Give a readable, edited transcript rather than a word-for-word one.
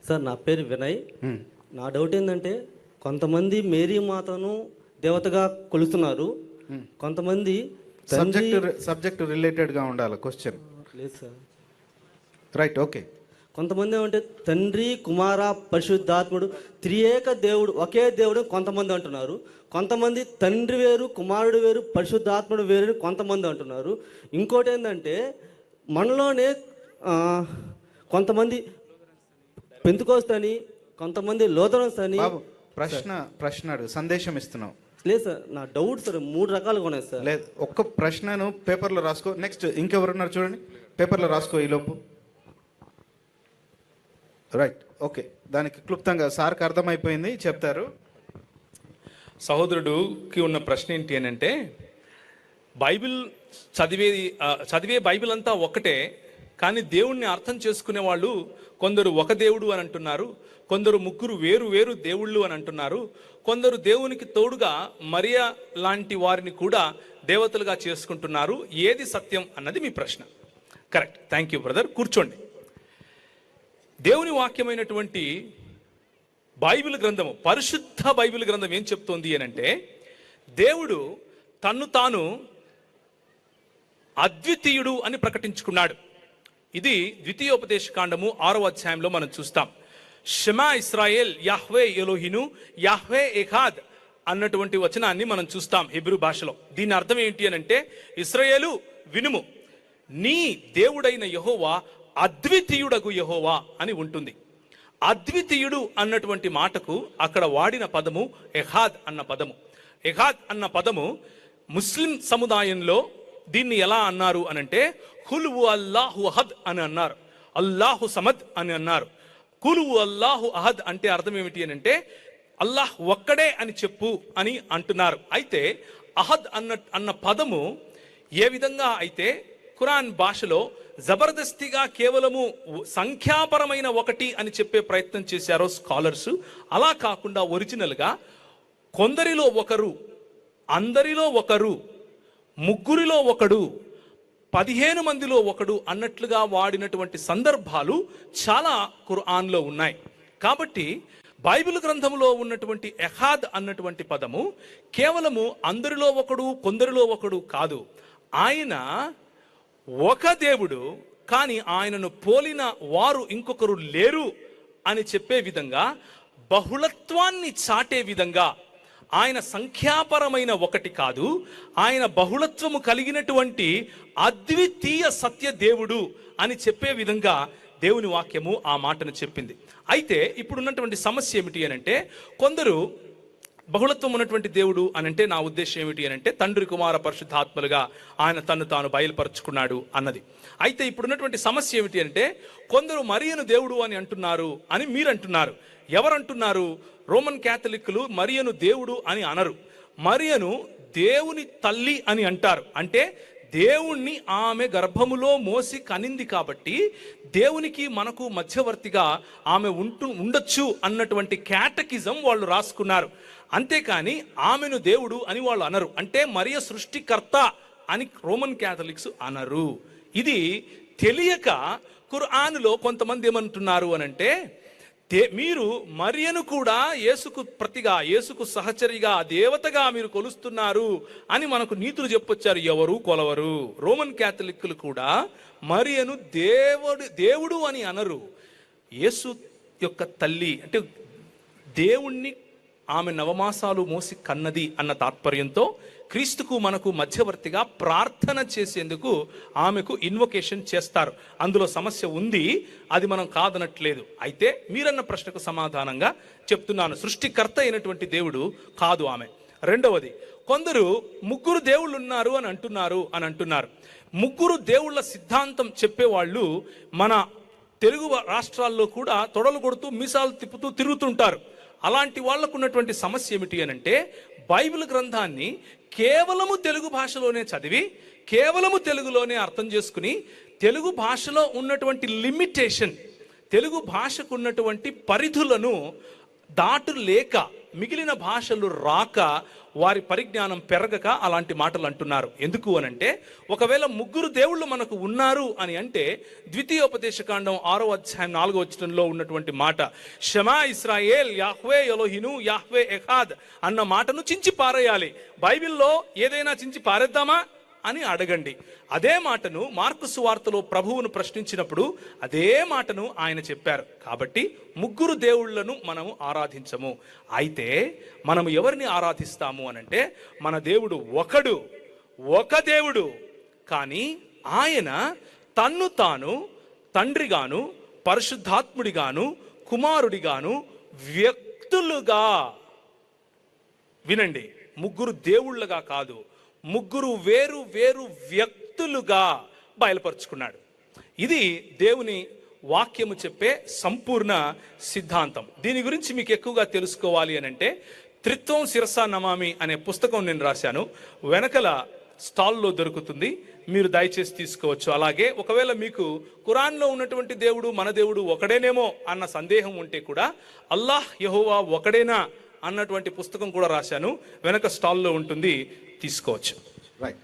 Sir నా పేరు వినయ్. నా డౌట్ ఏంటంటే కొంతమంది మేరీ మాతను దేవతగా కొలుస్తున్నారు, కొంతమంది సబ్జెక్ట్ రిలేటెడ్గా ఉండాలి క్వశ్చన్. లేదు సార్. Right, okay. కొంతమంది ఏమంటే తండ్రి కుమార పరిశుద్ధాత్ముడు త్రియేక దేవుడు ఒకే దేవుడు కొంతమంది అంటున్నారు. కొంతమంది తండ్రి వేరు కుమారుడు వేరు పరిశుద్ధాత్ముడు వేరు కొంతమంది అంటున్నారు. ఇంకోటి ఏంటంటే మనలోనే కొంతమంది పెంతుకోస్తు అని, కొంతమంది లోదరన్స్ అని. ప్రశ్న సందేశం ఇస్తున్నావు. లేదు సార్, నా డౌట్ సార్ 3 రకాలుగా ఉన్నాయి సార్. లేదు, ఒక్క ప్రశ్నను పేపర్లో రాసుకో. నెక్స్ట్ ఇంకెవరున్నారు చూడండి, పేపర్లో రాసుకో ఈలోపు. Right, okay. దానికి క్లుప్తంగా సార్కి అర్థమైపోయింది, చెప్తారు. సహోదరుడికి ఉన్న ప్రశ్న ఏంటి అని అంటే, బైబిల్ చదివే బైబిల్ అంతా ఒకటే, కానీ దేవుణ్ణి అర్థం చేసుకునే వాళ్ళు కొందరు ఒక దేవుడు అని అంటున్నారు, కొందరు ముగ్గురు వేరు వేరు దేవుళ్ళు అని అంటున్నారు, కొందరు దేవునికి తోడుగా మరియా లాంటి వారిని కూడా దేవతలుగా చేసుకుంటున్నారు. ఏది సత్యం అన్నది మీ ప్రశ్న. Correct, thank you brother. కూర్చోండి. దేవుని వాక్యమైనటువంటి బైబిల్ గ్రంథము, పరిశుద్ధ బైబిల్ గ్రంథం ఏం చెప్తోంది అని అంటే, దేవుడు తన్ను తాను అద్వితీయుడు అని ప్రకటించుకున్నాడు. ఇది ద్వితీయోపదేశ కాండము 6వ అధ్యాయంలో మనం చూస్తాం. షమా ఇస్రాయేల్ యాహ్వే ఎలోహిను యాహ్వే ఎఖాద్ అన్నటువంటి వచనాన్ని మనం చూస్తాం హెబ్రూ భాషలో. దీని అర్థం ఏంటి అని అంటే, ఇశ్రాయేలు వినుము, నీ దేవుడైన యెహోవా అద్వితీయుడగు యెహోవా అని ఉంటుంది. అద్వితీయుడు అన్నటువంటి మాటకు అక్కడ వాడిన పదము ఎఖాద్ అన్న పదము. ఎఖాద్ అన్న పదము ముస్లిం సముదాయంలో దీన్ని ఎలా అన్నారు అనంటే, హుల్వు అల్లాహు అహద్ అని అన్నారు, అల్లాహు సమద్ అని అన్నారు. కులువు అల్లాహు అహద్ అంటే అర్థం ఏమిటి అని అంటే, అల్లాహ్ ఒక్కడే అని చెప్పు అని అంటున్నారు. అయితే అహద్ అన్న పదము ఏ విధంగా అయితే ఖురాన్ భాషలో జబర్దస్తిగా కేవలము సంఖ్యాపరమైన ఒకటి అని చెప్పే ప్రయత్నం చేశారో స్కాలర్స్, అలా కాకుండా ఒరిజినల్గా కొందరిలో ఒకరు, అందరిలో ఒకరు, ముగ్గురిలో ఒకడు, 15 మందిలో ఒకడు అన్నట్లుగా వాడినటువంటి సందర్భాలు చాలా ఖురాన్లో ఉన్నాయి. కాబట్టి బైబిల్ గ్రంథంలో ఉన్నటువంటి ఎహాద్ అన్నటువంటి పదము కేవలము అందరిలో ఒకడు కొందరిలో ఒకడు కాదు. ఆయన ఒక దేవుడు, కానీ ఆయనను పోలిన వారు ఇంకొకరు లేరు అని చెప్పే విధంగా, బహుళత్వాన్ని చాటే విధంగా, ఆయన సంఖ్యాపరమైన ఒకటి కాదు, ఆయన బహుళత్వము కలిగినటువంటి అద్వితీయ సత్య దేవుడు అని చెప్పే విధంగా దేవుని వాక్యము ఆ మాటను చెప్పింది. అయితే ఇప్పుడున్నటువంటి సమస్య ఏమిటి అని అంటే, కొందరు బహుళత్వం ఉన్నటువంటి దేవుడు అని అంటే నా ఉద్దేశం ఏమిటి అని అంటే, తండ్రి కుమార పరిశుద్ధాత్మలుగా ఆయన తన్ను తాను బయలుపరుచుకున్నాడు అన్నది. అయితే ఇప్పుడున్నటువంటి సమస్య ఏమిటి అంటే, కొందరు మరియను దేవుడు అని అంటున్నారు అని మీరు అంటున్నారు. ఎవరంటున్నారు? రోమన్ క్యాథలిక్లు మరియను దేవుడు అని అనరు, మరియను దేవుని తల్లి అని అంటారు. అంటే దేవుణ్ణి ఆమె గర్భములో మోసి కనింది కాబట్టి దేవునికి మనకు మధ్యవర్తిగా ఆమె ఉండొచ్చు అన్నటువంటి క్యాటకిజం వాళ్ళు రాసుకున్నారు. అంతేకాని ఆమెను దేవుడు అని వాళ్ళు అనరు. అంటే మరియ సృష్టికర్త అని రోమన్ క్యాథలిక్స్ అనరు. ఇది తెలియక ఖురానులో కొంతమంది ఏమంటున్నారు అనంటే, మీరు మరియను కూడా యేసుకు ప్రతిగా, యేసుకు సహచరిగా, దేవతగా మీరు కొలుస్తున్నారు అని మనకు నీతులు చెప్పొచ్చారు. ఎవరు కొలవరు. రోమన్ క్యాథలిక్లు కూడా మరియను దేవుడు అని అనరు. యేసు యొక్క తల్లి అంటే దేవుణ్ణి ఆమె నవమాసాలు మోసి కన్నది అన్న తాత్పర్యంతో క్రీస్తుకు మనకు మధ్యవర్తిగా ప్రార్థన చేసేందుకు ఆమెకు ఇన్వొకేషన్ చేస్తారు. అందులో సమస్య ఉంది, అది మనం కాదనట్లేదు. అయితే మీరన్న ప్రశ్నకు సమాధానంగా చెప్తున్నాను, సృష్టికర్త అయినటువంటి దేవుడు కాదు ఆమె. రెండవది, కొందరు ముగ్గురు దేవుళ్ళు ఉన్నారు అని అంటున్నారు. ముగ్గురు దేవుళ్ళ సిద్ధాంతం చెప్పేవాళ్ళు మన తెలుగు రాష్ట్రాల్లో కూడా తొడలు కొడుతూ మీసాలు తిప్పుతూ తిరుగుతుంటారు. అలాంటి వాళ్లకు ఉన్నటువంటి సమస్య ఏమిటి అని అంటే, బైబిల్ గ్రంథాన్ని కేవలము తెలుగు భాషలోనే చదివి కేవలము తెలుగులోనే అర్థం చేసుకుని, తెలుగు భాషలో ఉన్నటువంటి లిమిటేషన్, తెలుగు భాషకు ఉన్నటువంటి పరిధులను దాటులేక మిగిలిన భాషలు రాక వారి పరిజ్ఞానం పెరగక అలాంటి మాటలు అంటున్నారు. ఎందుకు అనంటే, ఒకవేళ ముగ్గురు దేవుళ్ళు మనకు ఉన్నారు అని అంటే ద్వితీయోపదేశకాండం 6వ అధ్యాయం 4వ వచనంలో ఉన్నటువంటి మాట షమా ఇస్రాయేల్ యాహ్వే ఎలోహిను యాహ్వే ఎఖాద్ అన్న మాటను చించి పారేయాలి. బైబిల్లో ఏదైనా చించి పారేద్దామా అని అడగండి. అదే మాటను మార్కు సువార్తలో ప్రభువును ప్రశ్నించినప్పుడు అదే మాటను ఆయన చెప్పారు. కాబట్టి ముగ్గురు దేవుళ్లను మనము ఆరాధించము. అయితే మనం ఎవరిని ఆరాధిస్తాము అనంటే, మన దేవుడు ఒక దేవుడు, కానీ ఆయన తన్ను తాను తండ్రిగాను పరిశుద్ధాత్ముడిగాను కుమారుడిగాను వ్యక్తులుగా, వినండి, ముగ్గురు దేవుళ్ళగా కాదు, ముగ్గురు వేరు వేరు వ్యక్తులుగా బయలుపరుచుకున్నాడు. ఇది దేవుని వాక్యము చెప్పే సంపూర్ణ సిద్ధాంతం. దీని గురించి మీకు ఎక్కువగా తెలుసుకోవాలి అని అంటే త్రిత్వం శిరసా నమామి అనే పుస్తకం నేను రాశాను, వెనకల స్టాల్లో దొరుకుతుంది, మీరు దయచేసి తీసుకోవచ్చు. అలాగే ఒకవేళ మీకు ఖురాన్లో ఉన్నటువంటి దేవుడు మన దేవుడు ఒకడేనేమో అన్న సందేహం ఉంటే కూడా అల్లాహ్ యెహోవా ఒకడేనా అన్నటువంటి పుస్తకం కూడా రాశాను, వెనక స్టాల్లో ఉంటుంది, తీసుకోవచ్చు. రైట్.